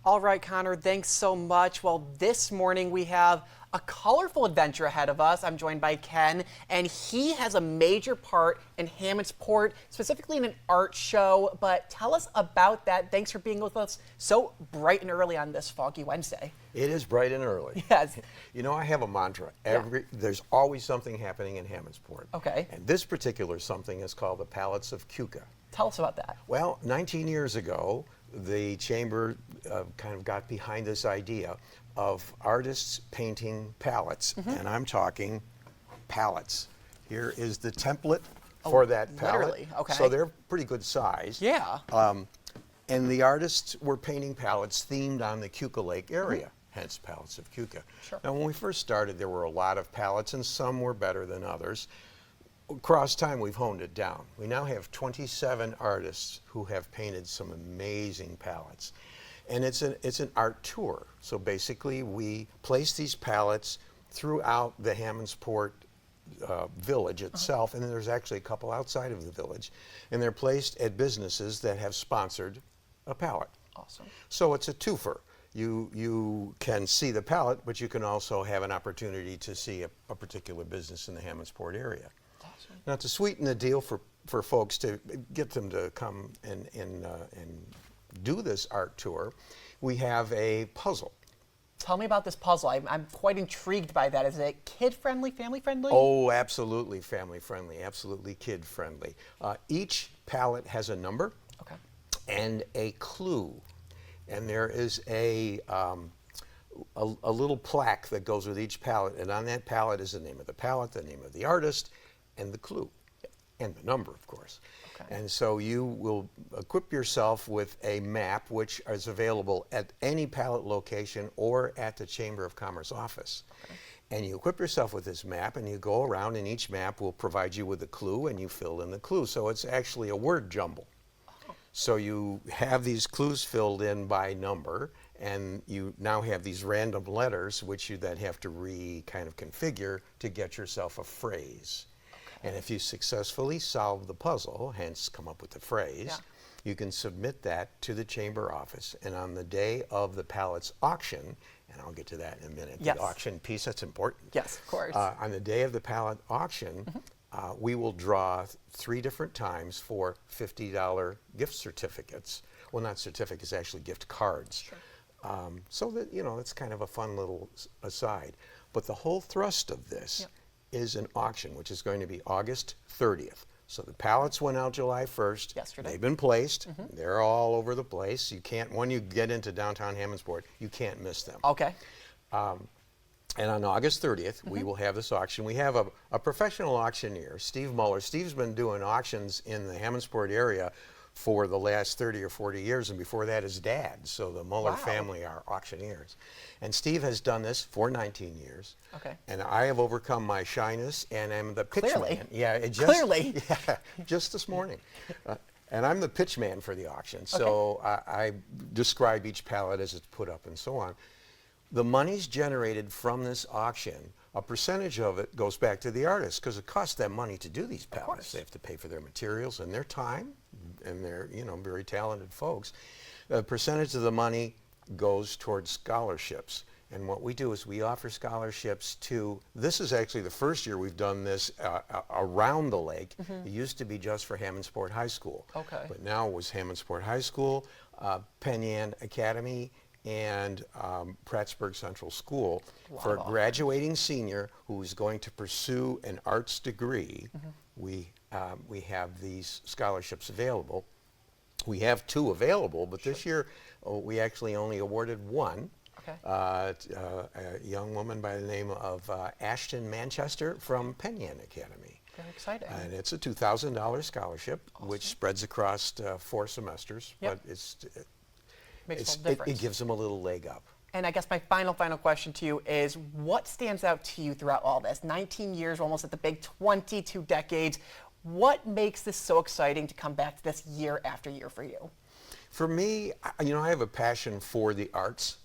All right, Connor, thanks so much. Well, this morning we have a colorful adventure ahead of us. I'm joined by Ken, and he has a major part in Hammondsport, specifically in an art show. But tell us about that. Thanks for being with us so bright and early on this foggy Wednesday. It is bright and early. Yes. You know, I have a mantra. There's always something happening in Hammondsport. Okay. And this particular something is called the Palettes of Keuka. Tell us about that. Well, 19 years ago, the Chamber kind of got behind this idea of artists painting palettes. And I'm talking palettes. Here is the template for that palette. Literally, okay. So they're pretty good size. Yeah. And the artists were painting palettes themed on the Keuka Lake area, hence Palettes of Keuka. Sure. Now, when we first started, there were a lot of palettes, and some were better than others. Across time, we've honed it down. We now have 27 artists who have painted some amazing palettes. And it's an art tour. So basically, we place these palettes throughout the Hammondsport village itself, and then there's actually a couple outside of the village. And they're placed at businesses that have sponsored a palette. Awesome. So it's a twofer. You can see the palette, but you can also have an opportunity to see a particular business in the Hammondsport area. Awesome. Now, to sweeten the deal for folks, to get them to come and do this art tour, we have a puzzle. Tell me about this puzzle. I'm quite intrigued by that. Is it kid-friendly, family-friendly? Oh, absolutely family-friendly, absolutely kid-friendly. Each palette has a number and a clue. And there is a little plaque that goes with each palette, and on that palette is the name of the palette, the name of the artist, and the clue, and the number, of course. Okay. And so you will equip yourself with a map, which is available at any palette location or at the Chamber of Commerce office. Okay. And you equip yourself with this map, and you go around, and each map will provide you with a clue, and you fill in the clue. So it's actually a word jumble. So you have these clues filled in by number, and you now have these random letters, which you then have to kind of configure to get yourself a phrase. Okay. And if you successfully solve the puzzle, hence come up with the phrase, you can submit that to the chamber office. And on the day of the palettes auction, and I'll get to that in a minute, the auction piece, that's important. Yes, of course. On the day of the palette auction, we will draw 3 different times for $50 gift certificates. Well, not certificates, actually gift cards. Sure. So that, you know, it's kind of a fun little aside. But the whole thrust of this is an auction, which is going to be August 30th. So the palettes went out July 1st. Yesterday. They've been placed. They're all over the place. You can't, when you get into downtown Hammondsport, you can't miss them. Okay. And on August 30th, we will have this auction. We have a professional auctioneer, Steve Muller. Steve's been doing auctions in the Hammondsport area for the last 30 or 40 years, and before that, his dad. So the Muller family are auctioneers. And Steve has done this for 19 years. Okay. And I have overcome my shyness, and I'm the pitch man. Yeah, it just, Clearly. Yeah, just this morning. And I'm the pitch man for the auction. So I describe each palette as it's put up and so on. The money's generated from this auction, a percentage of it goes back to the artists because it costs them money to do these palettes. They have to pay for their materials and their time, and they're, you know, very talented folks. A percentage of the money goes towards scholarships. And what we do is we offer scholarships to, this is actually the first year we've done this around the lake. It used to be just for Hammondsport High School. Okay. But now it was Hammondsport High School, Penn Yan Academy, and Prattsburg Central School for a graduating senior who's going to pursue an arts degree. We have these scholarships available. We have 2 available, but this year we actually only awarded 1. A young woman by the name of Ashton Manchester from Penn Yan Academy. Very exciting. And it's a $2,000 scholarship, which spreads across 4 semesters, but it gives them a little leg up. And I guess my final question to you is, what stands out to you throughout all this? 19 years, almost at the big 22 decades. What makes this so exciting to come back to this year after year for you? For me, you know, I have a passion for the arts.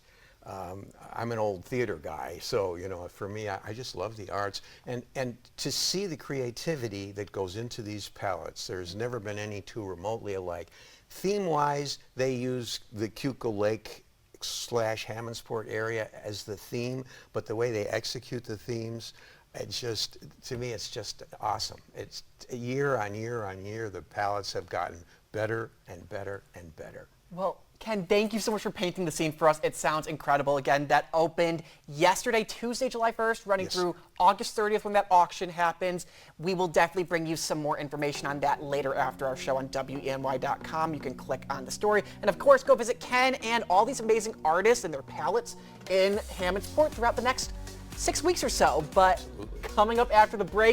I'm an old theater guy, so, you know, for me, I just love the arts. And to see the creativity that goes into these palettes, there's never been any 2 remotely alike. Theme-wise, they use the Keuka Lake Hammondsport area as the theme, but the way they execute the themes, to me, it's just awesome. It's year on year on year, the palettes have gotten better and better and better. Well, Ken, thank you so much for painting the scene for us. It sounds incredible. Again, that opened yesterday, Tuesday, July 1st, running through August 30th when that auction happens. We will definitely bring you some more information on that later after our show on WENY.com. You can click on the story. And of course, go visit Ken and all these amazing artists and their palettes in Hammondsport throughout the next 6 weeks or so. But coming up after the break,